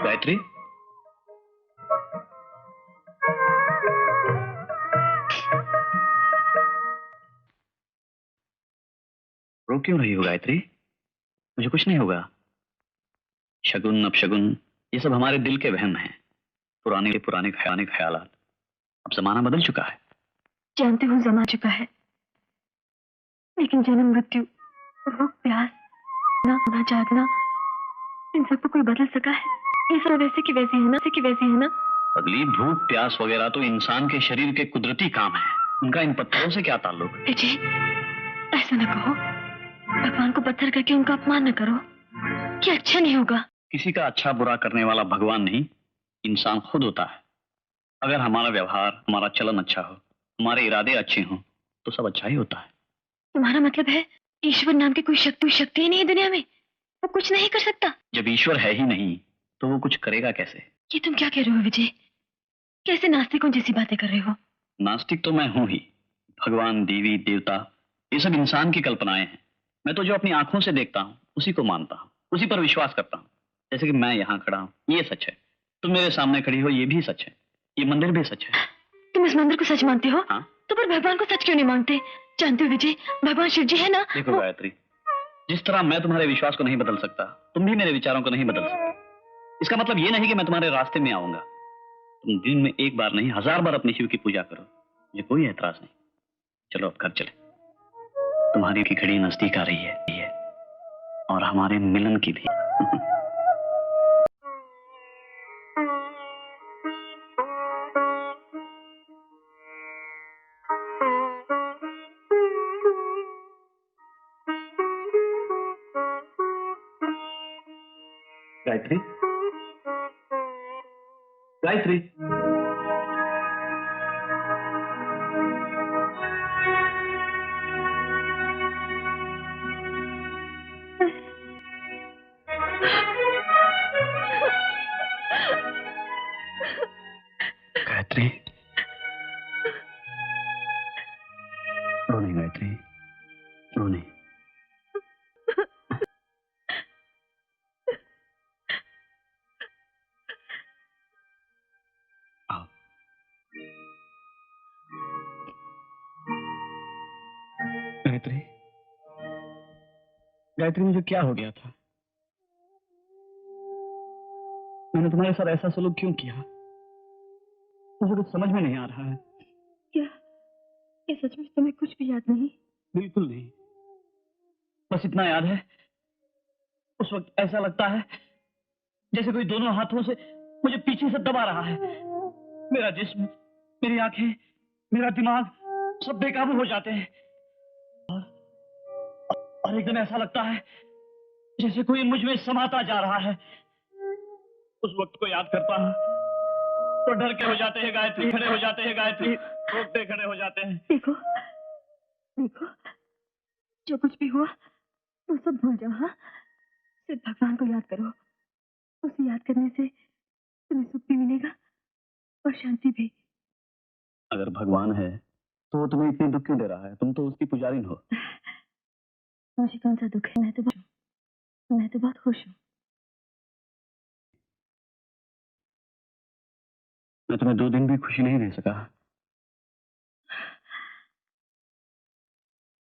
गायत्री, रो क्यों रही हो गायत्री? मुझे कुछ नहीं होगा। शगुन अपशगुन ये सब हमारे दिल के वहम हैं, पुराने पुराने ख्यालात। अब जमाना बदल चुका है। जानती हूँ जमा चुका है, लेकिन जन्म मृत्यु, भूख प्यास, ना जागना, इन सबको कोई बदल सका है? ये सब वैसे की वैसी है ना? अगली भूख प्यास वगैरह तो इंसान के शरीर के कुदरती काम है, उनका इन पत्थरों से क्या ताल्लुक? विजय, ऐसा न कहो। भगवान को पत्थर करके उनका अपमान न करो, क्या अच्छा नहीं होगा। किसी का अच्छा बुरा करने वाला भगवान नहीं, इंसान खुद होता है। अगर हमारा व्यवहार, हमारा चलन अच्छा हो, हमारे इरादे अच्छे हों, तो सब अच्छा ही होता है। तुम्हारा मतलब है ईश्वर नाम की कोई शक्ति ही नहीं है दुनिया में? वो कुछ नहीं कर सकता? जब ईश्वर है ही नहीं तो वो कुछ करेगा कैसे? ये तुम क्या कह रहे हो विजय? कैसे नास्तिकों जैसी बातें कर रहे हो? नास्तिक तो मैं हूं ही। भगवान, देवी, देवता ये सब इंसान की कल्पनाएं हैं। मैं तो जो अपनी आंखों से देखता हूं उसी को मानता हूं, उसी पर विश्वास करता हूं। जैसे कि मैं यहाँ खड़ा हूं, ये सच है। तुम मेरे सामने खड़ी हो, ये भी सच है। ये मंदिर भी सच है। तुम इस मंदिर को सच मानते हो? हाँ। तो पर भगवान को सच क्यों नहीं मानते? जानते हो विजय, भगवान शिव जी है ना? देखो गायत्री, जिस तरह मैं तुम्हारे विश्वास को नहीं बदल सकता, तुम भी मेरे विचारों को नहीं बदल सकते। इसका मतलब ये नहीं कि मैं तुम्हारे रास्ते में आऊंगा। तुम दिन में एक बार नहीं 1000 बार अपने शिव की पूजा करो, मुझे कोई एतराज नहीं। चलो अब घर चले, तुम्हारी की घड़ी नजदीक आ रही है और हमारे मिलन की भी। गायत्री, गायत्री, गायत्री, रो नहीं गायत्री, रो नहीं। आओ। गायत्री, गायत्री, मुझे क्या हो गया था? मैंने तुम्हारे साथ ऐसा सलूक क्यों किया? मुझे कुछ समझ में नहीं आ रहा है। क्या ये सचमुच तुम्हें कुछ भी याद नहीं? बिल्कुल नहीं। बस इतना याद है, उस वक्त ऐसा लगता है जैसे कोई दोनों हाथों से मुझे पीछे से दबा रहा है। मेरा जिस्म, मेरी आंखें, मेरा दिमाग सब बेकाबू हो जाते हैं। और एकदम ऐसा लगता है जैसे कोई मुझ में समाता जा रहा है। उस वक्त को याद करता हूं तो डर के हो जाते हैं गायत्री, खड़े हो जाते हैं गायत्री, रोकते खड़े हो जाते हैं। देखो देखो, जो कुछ भी हुआ वो सब भूल जाओ। हाँ, सिर्फ भगवान को याद करो। उसे याद करने से तुम्हें सुख भी मिलेगा और शांति भी। अगर भगवान है तो वो तुम्हें इतनी दुख क्यों दे रहा है? तुम तो उसकी पुजारी हो। मुझे कौन सा दुख है? मैं तो बहुत खुश हूँ। मैं तुम्हें 2 दिन भी खुशी नहीं दे सका।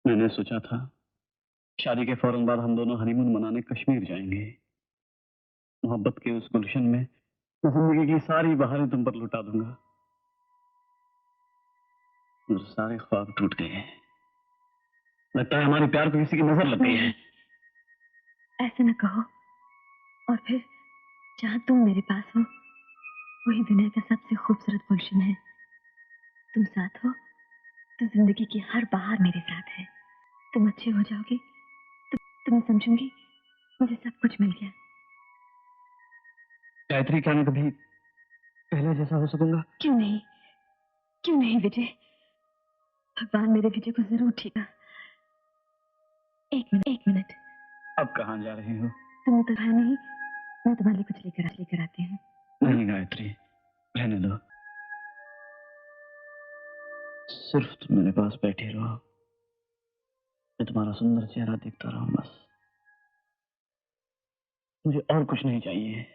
मैंने सोचा था शादी के फौरन बाद हम दोनों हनीमून मनाने कश्मीर जाएंगे। मोहब्बत के उस गुलशन में मैं जिंदगी की सारी बहारें तुम पर लुटा दूंगा। मुझे सारे ख्वाब टूट गए हैं। लगता है हमारे प्यार को किसी की नजर लग गई है। ऐसे न कहो। और फिर जहाँ तुम मेरे पास हो वही दुनिया का सबसे खूबसूरत गुलशन है। तुम साथ हो तो जिंदगी की हर बहार मेरे साथ है। तुम अच्छे हो जाओगे तो तुम्हें समझूंगी मुझे सब कुछ मिल गया। गायत्री, क्या मैं कभी पहले जैसा हो सकूंगा? क्यों नहीं विजय, भगवान मेरे विजय को जरूर ठीक है। एक मिनट। अब कहाँ जा रही हो? तुमने तो कहा नहीं, मैं तुम्हारे लिए कुछ लेकर आती हूँ। नहीं गायत्री, रहने दो। सिर्फ तुम मेरे पास बैठे रहो, मैं तुम्हारा सुंदर चेहरा देखता रहूं बस। मुझे और कुछ नहीं चाहिए।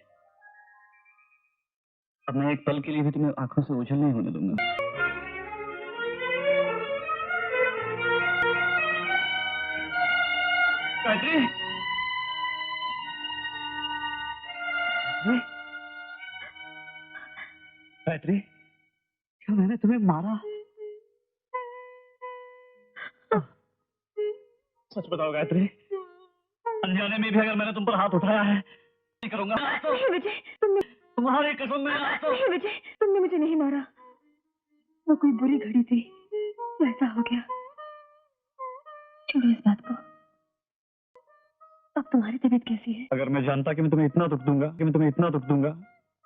अब मैं एक पल के लिए भी तुम्हें आंखों से ओझल नहीं होने दूंगा। गायत्री, गायत्री, क्या मैंने तुम्हें मारा? सच बताओ गायत्री, अनजाने में भी अगर मैंने तुम पर हाथ उठाया है नहीं करूंगा। नहीं विजय, तुम्हारी कसम में नहीं विजय, तुमने मुझे नहीं मारा। वो कोई बुरी घड़ी थी, वैसा हो गया। छोड़ो इस बात को। अब तुम्हारी तबीयत कैसी है? अगर मैं जानता कि मैं तुम्हें इतना दुख दूंगा,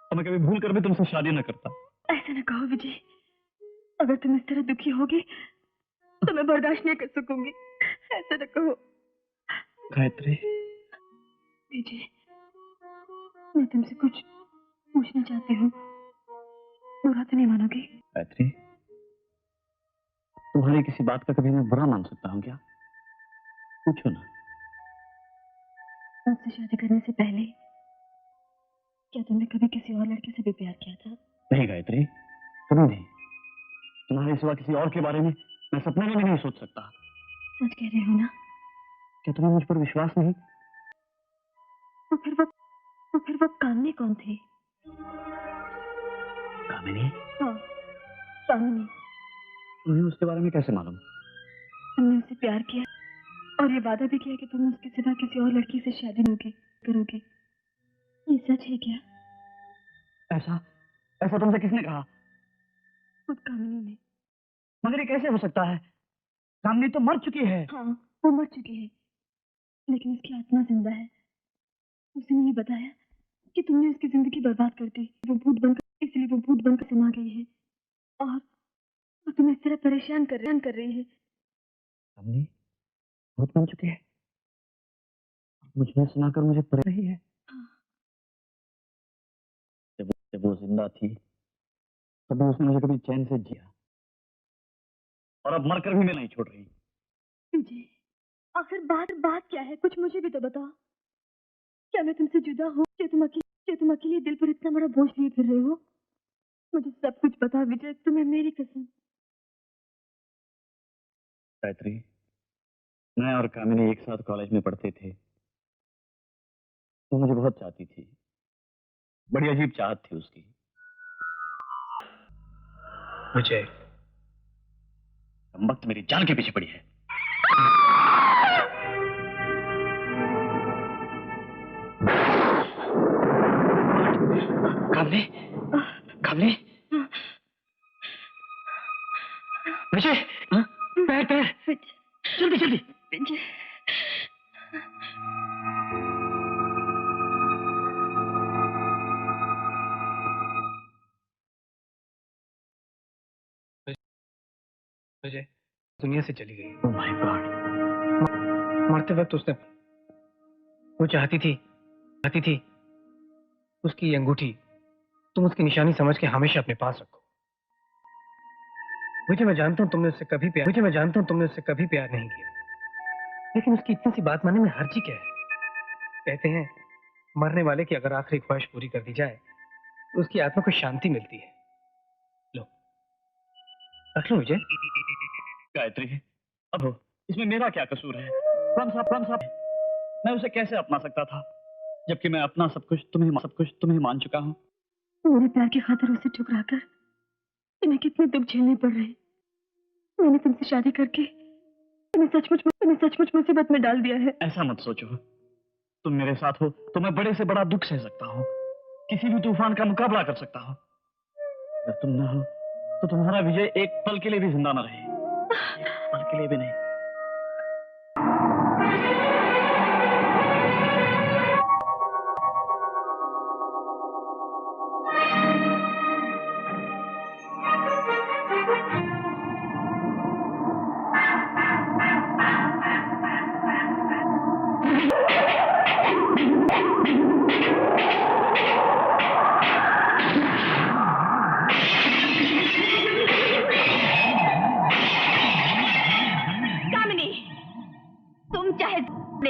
तो मैं कभी भूल कर भी तुमसे शादी न करता। ऐसा न कहो विजय, अगर तुम इस तरह दुखी होगे तो मैं बर्दाश्त नहीं कर सकूंगी। ऐसा न कहो गायत्री। विजय, मैं तुमसे कुछ पूछना चाहती हूँ, बुरा तो नहीं मानोगे? गायत्री, तुम्हारी किसी बात का कभी मैं बुरा मान सकता हूँ क्या? पूछो ना। मुझसे शादी करने से पहले क्या तुमने कभी किसी और लड़के से भी प्यार किया था? नहीं गायत्री, कभी नहीं। तुम्हारे सिवा किसी और के बारे में मैं सपने में भी नहीं सोच सकता। सच कह रहे हो ना? क्या तुम्हें मुझ पर विश्वास नहीं? तो फिर वो कामिनी कौन थी? कामिनी? हाँ, कामिनी। तुम्हें उसके बारे में कैसे मालूम? तुमने उससे प्यार किया और ये वादा भी किया कि तुम उसके सिवा किसी और लड़की से शादी नहीं करोगे। ये सच है क्या? ऐसा तुमसे किसने कहा? खुद कामिनी ने। मगर ये कैसे हो सकता है? कामिनी तो मर चुकी है। हाँ, वो मर चुकी है, लेकिन उसकी आत्मा जिंदा है। उसने ये बताया कि तुमने उसकी जिंदगी बर्बाद कर दी। इसलिए वो भूत बनकर समा गई है और तुम्हें इस तरह परेशान कर रही है। कामिनी भूत बन चुकी है? मुझे सुनाकर मुझे पता नहीं है। हाँ। जब वो जिंदा थी तभी उसने मुझे कभी चैन से जिया, और अब मरकर भी मैं नहीं छोड़ रही। विजय, आखिर बात क्या है? कुछ मुझे भी तो बताओ। क्या मैं तुमसे जुदा हूँ? क्या तुम अकेले दिल पर इतना बड़ा बोझ लिए फिर रहे हो? मुझे सब कुछ बताओ विजय, तुम्हें मेरी कसम। गायत्री, मैं और कामिनी एक साथ कॉलेज में पढ़ते थे। वो मुझे बहुत चाहती थी, बड़ी अजीब चाहत थी उसकी। विजय, वक्त मेरी जान के पीछे पड़ी है। कामिनी, कामिनी, विजय, पैर, जल्दी। विजय, विजय दुनिया से चली गई। Oh my God. मरते वक्त उसने वो चाहती थी उसकी ये अंगूठी तुम उसकी निशानी समझ के हमेशा अपने पास रखो। मुझे मैं जानता हूं तुमने उससे कभी प्यार नहीं किया, लेकिन उसकी इतनी सी बात मानने में हर्जी क्या है? कहते हैं मरने वाले की अगर आखिरी ख्वाहिश पूरी कर दी जाए तो उसकी आत्मा को शांति मिलती है। लो, रख लो विजय। गायत्री, अब इसमें मेरा क्या कसूर है? कौन सा मैं उसे कैसे अपना सकता था, जबकि मैं अपना सब कुछ तुम्हें मान चुका हूँ। मेरे प्यार की खातिर उसे ठुकराकर तुम्हें कितने दुख झेलने पड़ रहे। मैंने तुमसे शादी करके तुम्हें सचमुच मुसीबत में डाल दिया है। ऐसा मत सोचो, तुम मेरे साथ हो तो मैं बड़े से बड़ा दुख सह सकता हूँ, किसी भी तूफान का मुकाबला कर सकता हूँ। अगर तुम ना हो तो तुम्हारा विजय एक पल के लिए भी जिंदा न रहे, एक पल के लिए भी नहीं।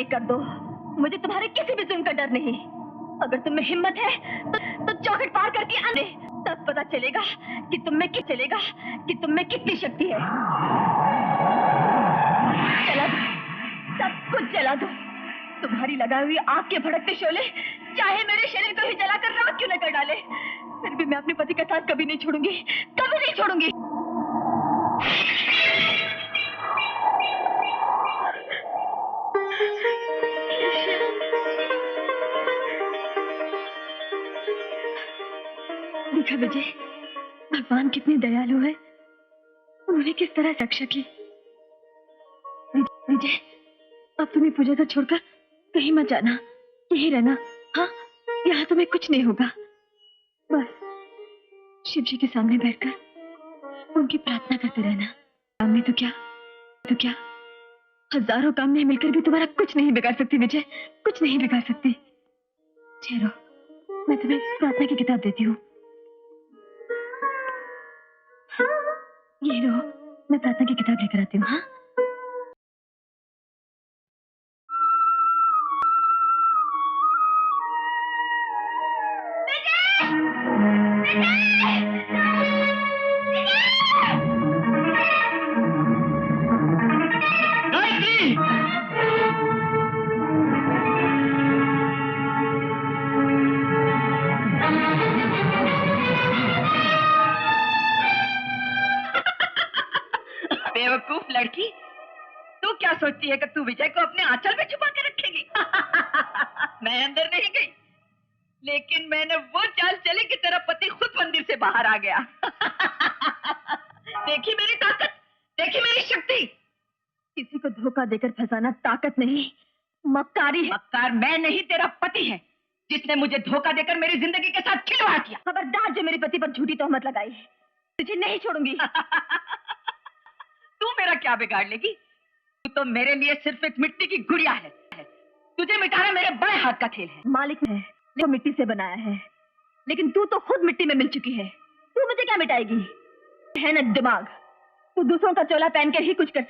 कर दो, मुझे तुम्हारे किसी भी जुल्म का डर नहीं। अगर तुम में हिम्मत है तो चौखट पार करके आने। तब पता चलेगा कि तुम में कितनी शक्ति है। जला दो, सब कुछ जला दो। तुम्हारी लगाई हुई आग के भड़कते शोले चाहे मेरे शरीर को ही जलाकर राख क्यों न कर डाले, फिर भी मैं अपने पति का साथ कभी नहीं छोड़ूंगी, कभी नहीं छोड़ूंगी। देखा विजय, भगवान कितने दयालु है, उन्होंने किस तरह रक्षा की। विजय, अब तुम्हें पूजा का छोड़कर कहीं मत जाना, यहीं रहना। हाँ, यहाँ तुम्हें कुछ नहीं होगा। बस शिव जी के सामने बैठकर उनकी प्रार्थना करते रहना। काम में तो क्या हजारों काम नहीं मिलकर भी तुम्हारा कुछ नहीं बिगाड़ सकती विजय, कुछ नहीं बिगाड़ सकती। ठहरो, मैं तुम्हें प्रार्थना की किताब देती हूँ। ये लो, मैं प्रार्थना की किताब लेकर आती हूँ। हाँ, बेवकूफ लड़की, तू क्या सोचती है कि तू विजय को अपने आंचल में छुपा के रखेगी? मैं अंदर नहीं गई, लेकिन मैंने वो चाल चली कि तेरा पति खुद मंदिर से बाहर आ गया। देखी मेरी ताकत, देखी मेरी शक्ति। किसी को धोखा देकर फंसाना ताकत नहीं, मक्कारी है। मक्कार मैं नहीं, तेरा पति है, जिसने मुझे धोखा देकर मेरी जिंदगी के साथ खिलवाड़ किया। खबरदार जो मेरे पति पर झूठी तोहमत लगाई, तुझे नहीं छोड़ूंगी। तू मेरा क्या बिगाड़ लेगी? तू तो मेरे लिए सिर्फ एक मिट्टी की गुड़िया है। तुझे मिटाना मेरे बड़े हाथ का खेल है। मालिक ने जो मिट्टी से बनाया है, लेकिन तू तो खुद मिट्टी में मिल चुकी है। तू मुझे क्या मिटाएगी? है ना दिमाग, तू दूसरों का चोला पहनकर ही कुछ कर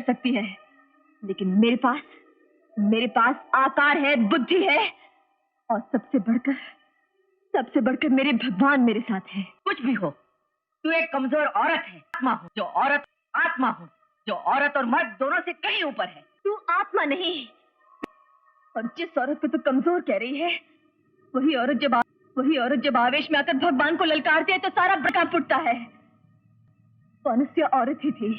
सकती है, लेकिन मेरे पास आकार है, बुद्धि है, और सबसे बढ़कर मेरे भगवान मेरे साथ है। कुछ भी हो, तू एक कमजोर औरत है। आत्मा हूँ जो औरत और मर्द दोनों से कहीं ऊपर है। तू आत्मा नहीं, और जिस औरत को तू कमजोर कह रही है, वही औरत जब आवेश में आकर भगवान को ललकारती है तो सारा भड़का फूटता है। कौनसी औरत ही थी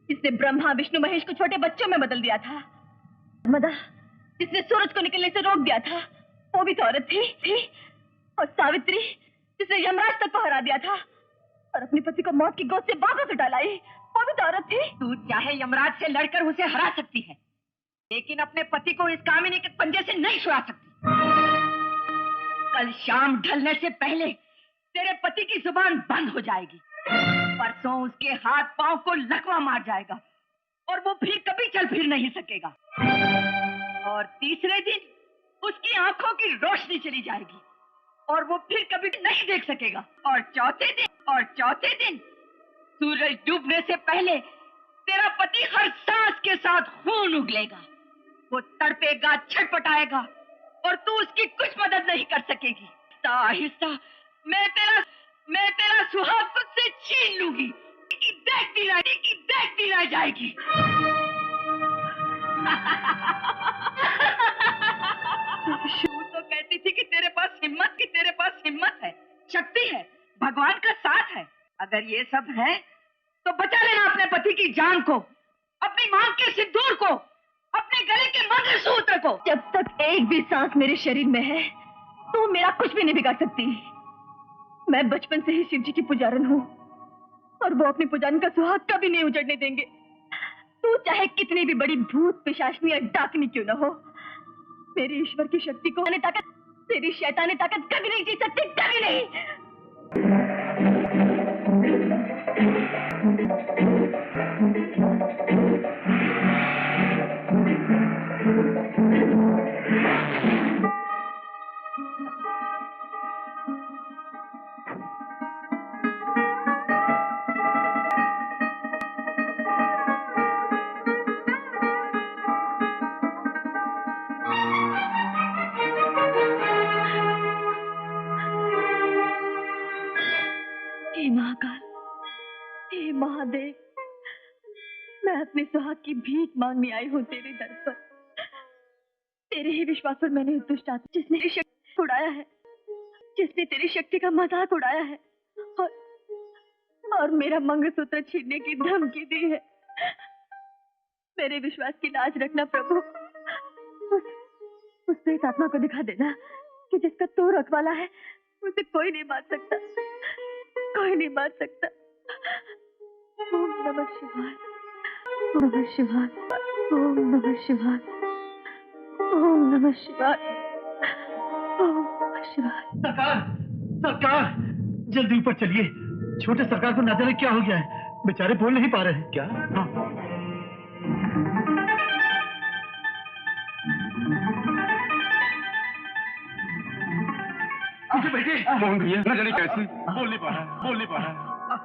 जिसने ब्रह्मा विष्णु महेश को छोटे बच्चों में बदल दिया था? मदा जिसने सूरज को निकलने से रोक दिया था, वो भी तो औरत थी। और सावित्री जिसने यमराज तक को हरा दिया था और अपने पति को मौत की गोद से वापस उठा लाई, वो भी तो औरत थी। तू चाहे यमराज से लड़कर उसे हरा सकती है, लेकिन अपने पति को इस कामिनी के पंजे से नहीं छुड़ा सकती। कल शाम ढलने से पहले तेरे पति की जुबान बंद हो जाएगी। परसों उसके हाथ पांव को लकवा मार जाएगा और वो फिर कभी चल फिर नहीं सकेगा। और तीसरे दिन उसकी आंखों की रोशनी चली जाएगी और वो फिर कभी नहीं देख सकेगा। और चौथे दिन सूरज डूबने से पहले तेरा पति हर सांस के साथ खून उगलेगा। वो तड़पेगा, छटपटाएगा और तू उसकी कुछ मदद नहीं कर सकेगी। आहिस्ता मैं तेरा सुहाग तुझसे छीन लूंगी कि देखती रह जाएगी। तू तो कहती थी कि तेरे पास हिम्मत है, शक्ति है, भगवान का साथ है। अगर ये सब है तो बचा लेना अपने पति की जान को, अपनी मांग के सिंदूर को, अपने गले के मंगलसूत्र को। जब तक एक भी सांस मेरे शरीर में है, तू मेरा कुछ भी नहीं बिगाड़ सकती। मैं बचपन से ही शिव जी की पुजारन हूँ और वो अपने पुजारन का सुहाग कभी नहीं उजड़ने देंगे। तू चाहे कितनी भी बड़ी भूत पिशाचनी या डाकनी क्यों न हो, मेरी ईश्वर की शक्ति को तेरी शैतानी ताकत कभी नहीं जीत सकती, कभी नहीं। हे महाकाल, हे महादेव, मैं अपने सुहाग की भीख मांगने आई हूँ तेरे दर पर। तेरे ही विश्वास पर मैंने उस दुष्ट आत्मा जिसने तेरी शक्ति को उड़ाया है, जिसने तेरी शक्ति का मजाक उड़ाया है और मेरा मंगलसूत्र छीनने की धमकी दी है। मेरे विश्वास की लाज रखना प्रभु। उस प्रेत आत्मा को दिखा देना कि जिसका तू रखवाला है उसे कोई नहीं मार सकता, कोई नहीं मार सकता। ओम नमः शिवाय, ओम नमः शिवाय, ओम नमः शिवाय, ओम नमः शिवाय, ओम नमः शिवाय। सरकार, सरकार, जल्दी ऊपर चलिए। छोटे सरकार को न जाने क्या हो गया है, बेचारे बोल नहीं पा रहे हैं। क्या? हाँ। बेटे, मोहन भैया, न जाने कैसे बोल नहीं पा रहा।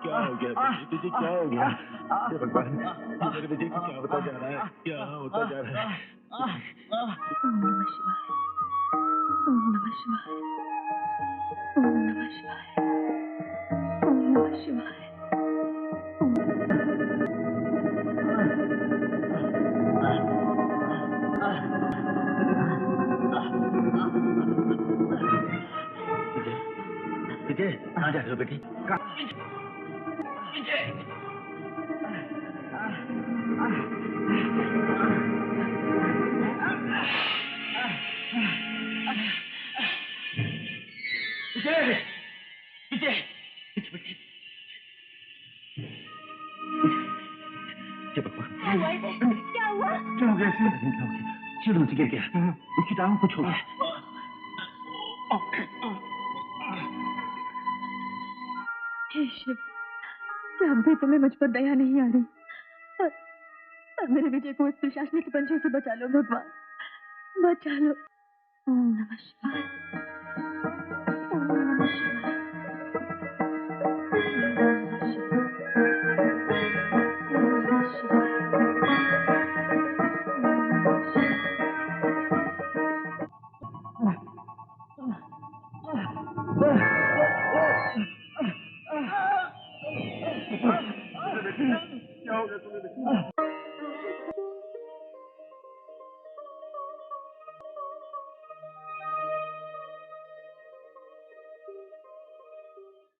क्या हो गया बेटे, तुझे क्या हो गया? हे भगवान, मेरे बेटे को क्या होता जा रहा है? क्या होता जा रहा है? ओम नमः शिवाय, ओम नमः शिवाय, ओम नमः शिवाय, ओम नमः शिवाय। विजय, कहाँ जा रहे हो बेटी? विजय, विजय, विजय, क्या हुआ? क्या हो गया इसे? क्या हो गया? सीढ़ियों से गिर गया। उसकी टांग कुछ हो गया। हे शिव, क्या अब भी तुम्हें मुझ पर दया नहीं आ रही? और मेरे विजय को इस प्रशासनिक पंजे से बचा लो भगवान, बचा लो। ओम नमः शिवाय, ओम नमः शिवाय, ओम नमः शिवाय, ओम नमः शिवाय,